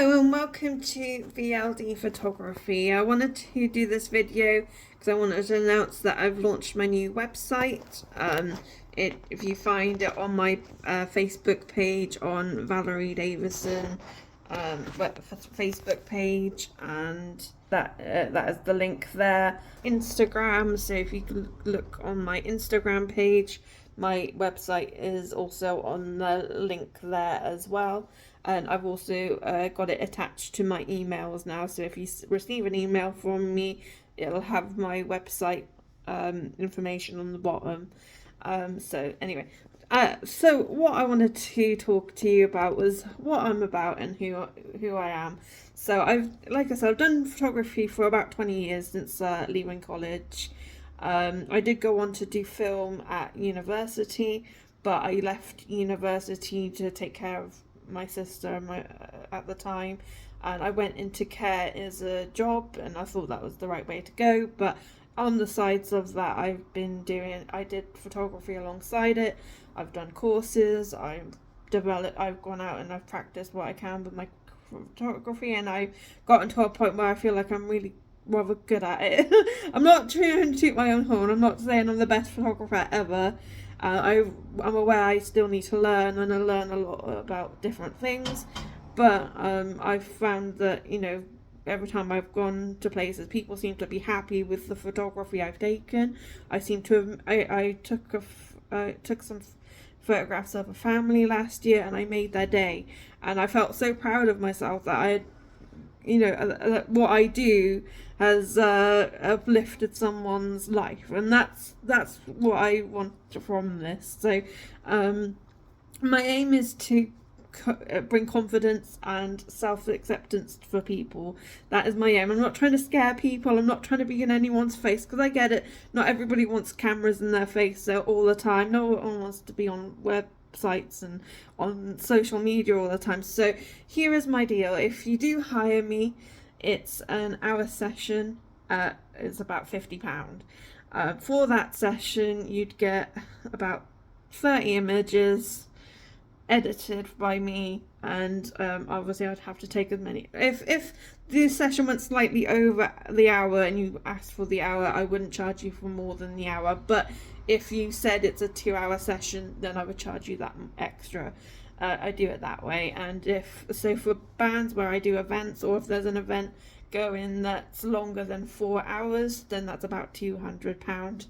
Hello and welcome to VLD Photography. I wanted to do this video because I wanted to announce that I've launched my new website. If you find it on my Facebook page on Valerie Davison Facebook page, and that is the link there. Instagram, so if you can look on my Instagram page, my website is also on the link there as well. And I've also got it attached to my emails now, so if you receive an email from me, it'll have my website information on the bottom. So anyway, so what I wanted to talk to you about was what I'm about and who I am. So like I said, I've done photography for about 20 years since leaving college. I did go on to do film at university, but I left university to take care of my sister at the time, and I went into care as a job, and I thought that was the right way to go. But on the sides of that, I did photography alongside it. I've done courses, I've gone out and I've practiced what I can with my photography, and I've gotten to a point where I feel like I'm really rather good at it. I'm not trying to toot my own horn. I'm not saying I'm the best photographer ever. I'm aware I still need to learn, and I learn a lot about different things. But I've found that, every time I've gone to places, people seem to be happy with the photography I've taken. I took some photographs of a family last year, and I made their day, and I felt so proud of myself that what I do has uplifted someone's life, and that's what I want from this. So my aim is to bring confidence and self-acceptance for people. That is my aim. I'm not trying to scare people. I'm not trying to be in anyone's face, because I get it, not everybody wants cameras in their face all the time. No one wants to be on websites and on social media all the time. So here is my deal. If you do hire me, it's an hour session. It's about £50. For that session, you'd get about 30 images edited by me, and obviously I'd have to take as many. If the session went slightly over the hour and you asked for the hour, I wouldn't charge you for more than the hour. But if you said it's a 2-hour session, then I would charge you that extra. I do it that way. And for bands where I do events, or if there's an event going that's longer than 4 hours, then that's about £200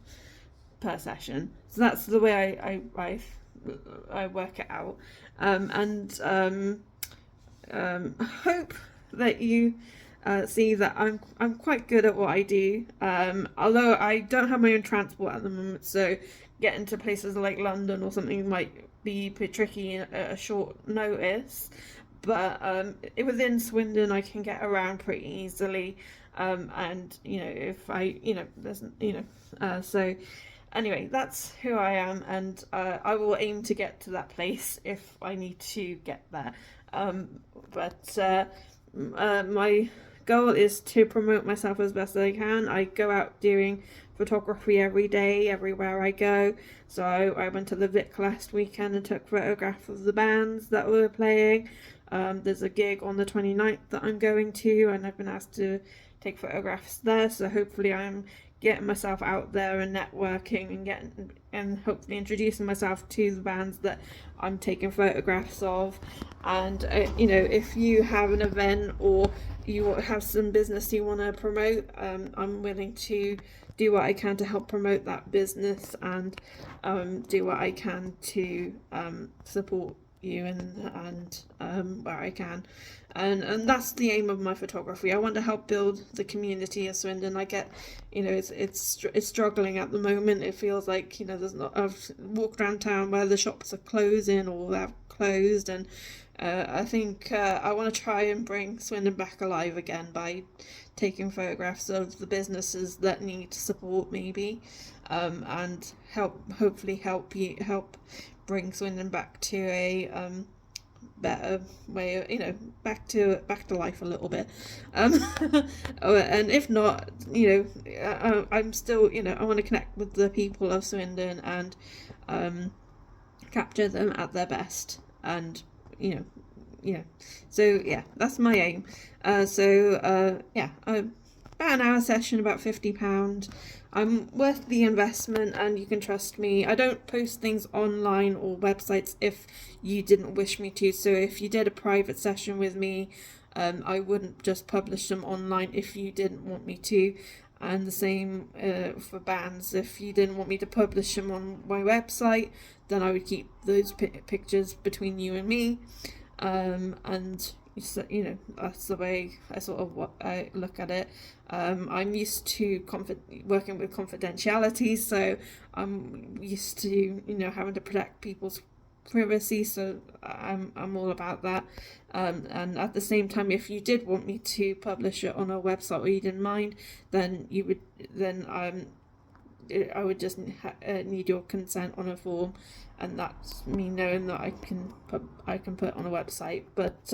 per session. So that's the way I work it out. I hope that you see that I'm quite good at what I do. Although I don't have my own transport at the moment, so getting to places like London or something might be a bit tricky at a short notice. But within Swindon, I can get around pretty easily. And if I there's so. Anyway, that's who I am, and I will aim to get to that place if I need to get there. My goal is to promote myself as best as I can. I go out doing photography every day, everywhere I go. So I went to the Vic last weekend and took photographs of the bands that were playing. There's a gig on the 29th that I'm going to, and I've been asked to take photographs there, so hopefully I'm getting myself out there and networking and hopefully introducing myself to the bands that I'm taking photographs of. And if you have an event or you have some business you want to promote, I'm willing to do what I can to help promote that business, and do what I can to support you and where I can, and that's the aim of my photography. I want to help build the community of Swindon. I get, it's struggling at the moment. It feels like there's not. I've walked around town where the shops are closing or they're closed, and I think I want to try and bring Swindon back alive again by taking photographs of the businesses that need support, maybe, and hopefully help bring Swindon back to a better way, back to life a little bit. And if not, I'm still, I want to connect with the people of Swindon and capture them at their best, and yeah, so yeah, that's my aim. Yeah, about an hour session, about £50. I'm worth the investment, and you can trust me. I don't post things online or websites if you didn't wish me to. So if you did a private session with me, I wouldn't just publish them online if you didn't want me to. And the same for bands. If you didn't want me to publish them on my website, then I would keep those pictures between you and me. And you know, that's the way I sort of what I look at it. I'm used to working with confidentiality, so I'm used to, you know, having to protect people's privacy, so I'm all about that. And at the same time, if you did want me to publish it on a website or you didn't mind, then I would just need your consent on a form, and that's me knowing that I can put it on a website. But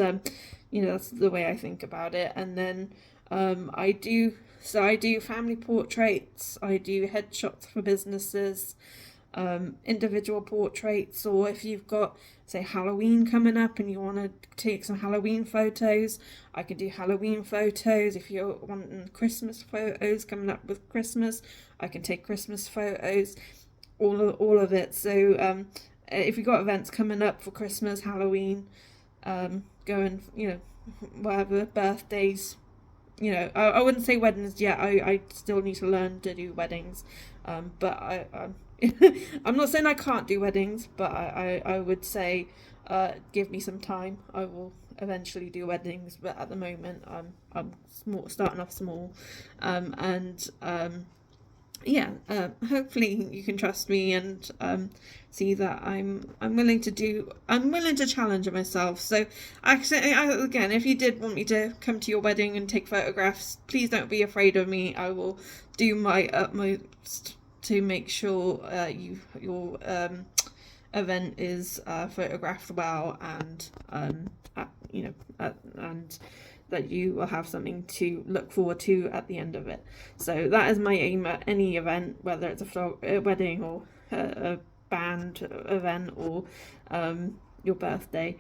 you know, that's the way I think about it. And then I do family portraits, I do headshots for businesses, individual portraits, or if you've got, say, Halloween coming up and you want to take some Halloween photos, I can do Halloween photos. If you're wanting Christmas photos coming up with Christmas, I can take Christmas photos, all of it. So if you've got events coming up for Christmas, Halloween, going, you know, whatever, birthdays, you know, I wouldn't say weddings yet. I still need to learn to do weddings, but I'm not saying I can't do weddings, but I would say give me some time. I will eventually do weddings, but at the moment I'm starting off small, and yeah, hopefully you can trust me and see that I'm willing to challenge myself. So actually, again, if you did want me to come to your wedding and take photographs, please don't be afraid of me. I will do my utmost to make sure your event is photographed well, and you know, and that you will have something to look forward to at the end of it. So that is my aim at any event, whether it's a wedding or a band event or your birthday.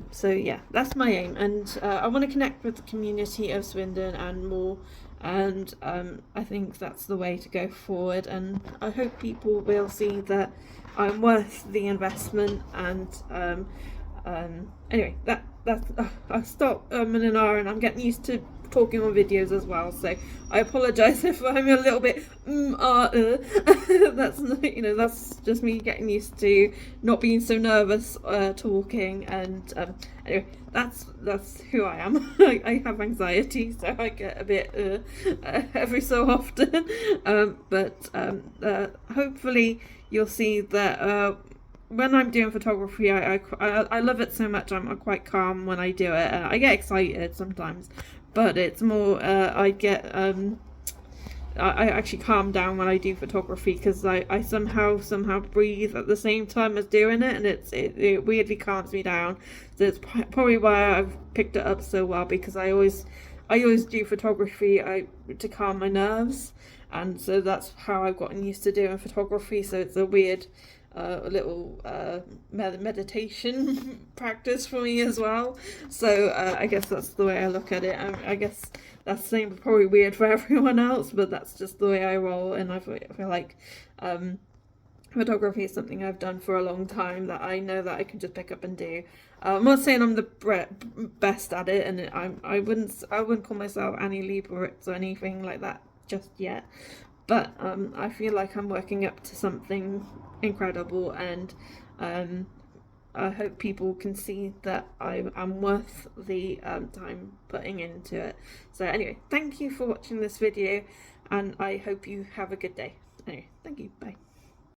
So yeah, that's my aim, and I want to connect with the community of Swindon and more, and I think that's the way to go forward, and I hope people will see that I'm worth the investment. And anyway, that's I'll stop in an hour, and I'm getting used to talking on videos as well, so I apologize if I'm a little bit that's, you know, that's just me getting used to not being so nervous talking. And anyway, that's who I am. I have anxiety, so I get a bit every so often, but hopefully you'll see that when I'm doing photography, I love it so much. I'm quite calm when I do it, and I get excited sometimes, but it's more I actually calm down when I do photography, because I somehow breathe at the same time as doing it, and it weirdly calms me down. So it's probably why I've picked it up so well, because I always do photography to calm my nerves, and so that's how I've gotten used to doing photography. So it's a weird little meditation practice for me as well. So I guess that's the way I look at it. I guess that's probably weird for everyone else, but that's just the way I roll. And I feel like photography is something I've done for a long time, that I know that I can just pick up and do. I'm not saying I'm the best at it, and I wouldn't call myself Annie Leibovitz or anything like that just yet. But I feel like I'm working up to something incredible, and I hope people can see that I'm worth the time putting into it. So anyway, thank you for watching this video, and I hope you have a good day. Anyway, thank you, bye.